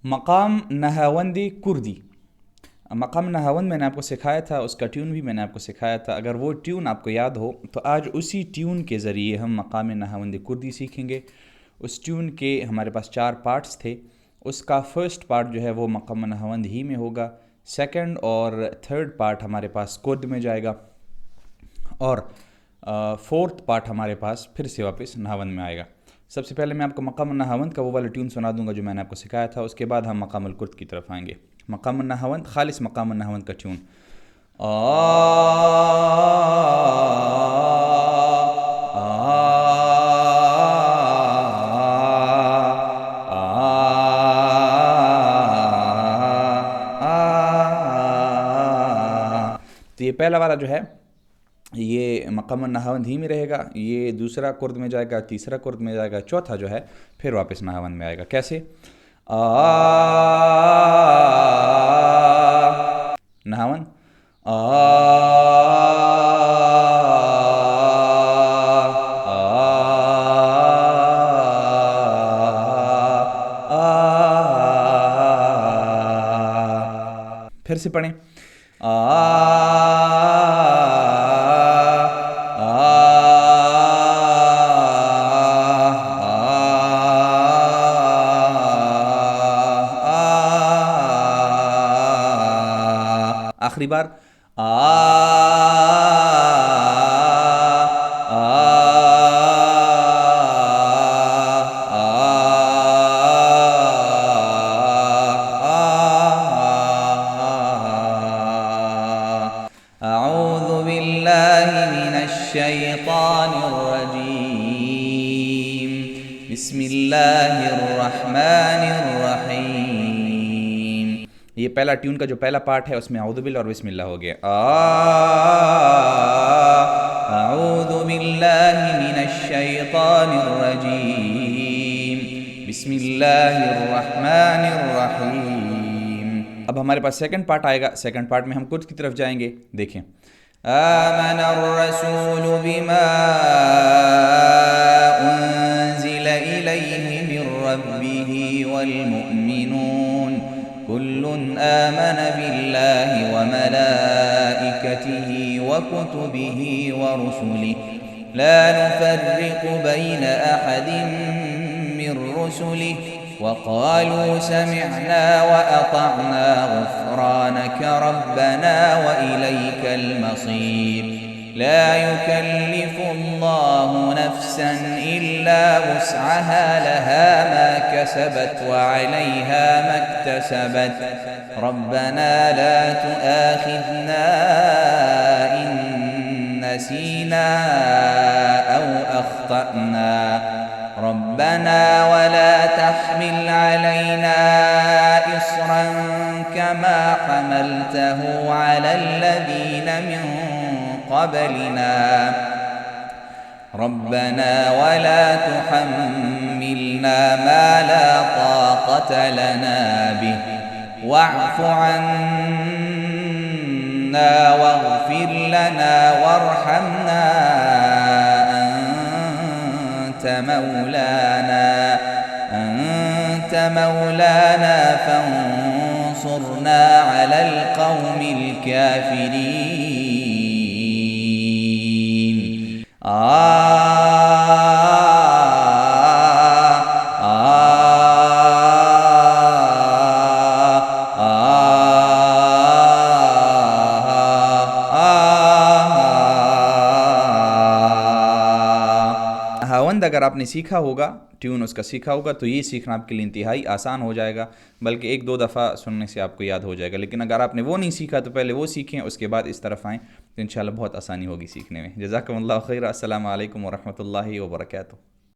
مقام نہاوندی کردی. مقام نہاوند میں نے آپ کو سکھایا تھا، اس کا ٹیون بھی میں نے آپ کو سکھایا تھا. اگر وہ ٹیون آپ کو یاد ہو تو آج اسی ٹیون کے ذریعے ہم مقام نہاوند کردی سیکھیں گے. اس ٹیون کے ہمارے پاس 4 پارٹس تھے. اس کا فرسٹ پارٹ جو ہے وہ مقام نہاوند ہی میں ہوگا، سیکنڈ اور تھرڈ پارٹ ہمارے پاس کرد میں جائے گا، اور فورتھ پارٹ ہمارے پاس پھر سے واپس نہاوند میں آئے گا. سب سے پہلے میں آپ کو مقام النہاوند کا وہ والا ٹیون سنا دوں گا جو میں نے آپ کو سکھایا تھا. اس کے بعد ہم مقام الکرد کی طرف آئیں گے. مقام النہاوند، خالص مقام النہاوند کا ٹیون. تو یہ پہلا والا جو ہے یہ مقام النہاوند ہی میں رہے گا. یہ دوسرا کرد میں جائے گا، تیسرا کرد میں جائے گا، چوتھا جو ہے پھر واپس نہاوند میں آئے گا. کیسے؟ نہاوند پھر سے پڑھیں. آخری بار اعوذ باللہ من الشیطان الرجیم بسم اللہ الرحمن الرحیم. یہ پہلا ٹیون کا جو پہلا پارٹ ہے اس میں اعوذ باللہ اور بسم اللہ ہو گیا. اعوذ باللہ من الشیطان الرجیم بسم اللہ الرحمن الرحیم. اب ہمارے پاس سیکنڈ پارٹ آئے گا. سیکنڈ پارٹ میں ہم کرد کی طرف جائیں گے. دیکھیں. آمن الرسول بما انزل الیہ من ربہ والمؤمنون كل آمن بالله وملائكته وكتبه ورسله لا نفرق بين أحد من رسله وقالوا سمعنا وأطعنا غفرانك ربنا وإليك المصير. لا يكلف الله نفسا إلا وسعها لها ما كسبت وعليها ما اكتسبت ربنا لا تؤاخذنا إن نسينا أو أخطأنا ربنا ولا تحمل علينا إصرا كما حملته على الذين من قبلنا ربنا ولا تحملنا ما لا طاقة لنا به واعف عنا واغفر لنا وارحمنا أنت مولانا فانصرنا على القوم الكافرين. نہاوند اگر آپ نے سیکھا ہوگا، ٹیون اس کا سیکھا ہوگا، تو یہ سیکھنا آپ کے لیے انتہائی آسان ہو جائے گا، بلکہ 1-2 دفعہ سننے سے آپ کو یاد ہو جائے گا. لیکن اگر آپ نے وہ نہیں سیکھا تو پہلے وہ سیکھیں، اس کے بعد اس طرف آئیں تو انشاءاللہ بہت آسانی ہوگی سیکھنے میں. جزاکم اللہ خیر. السلام علیکم ورحمۃ اللہ وبرکاتہ.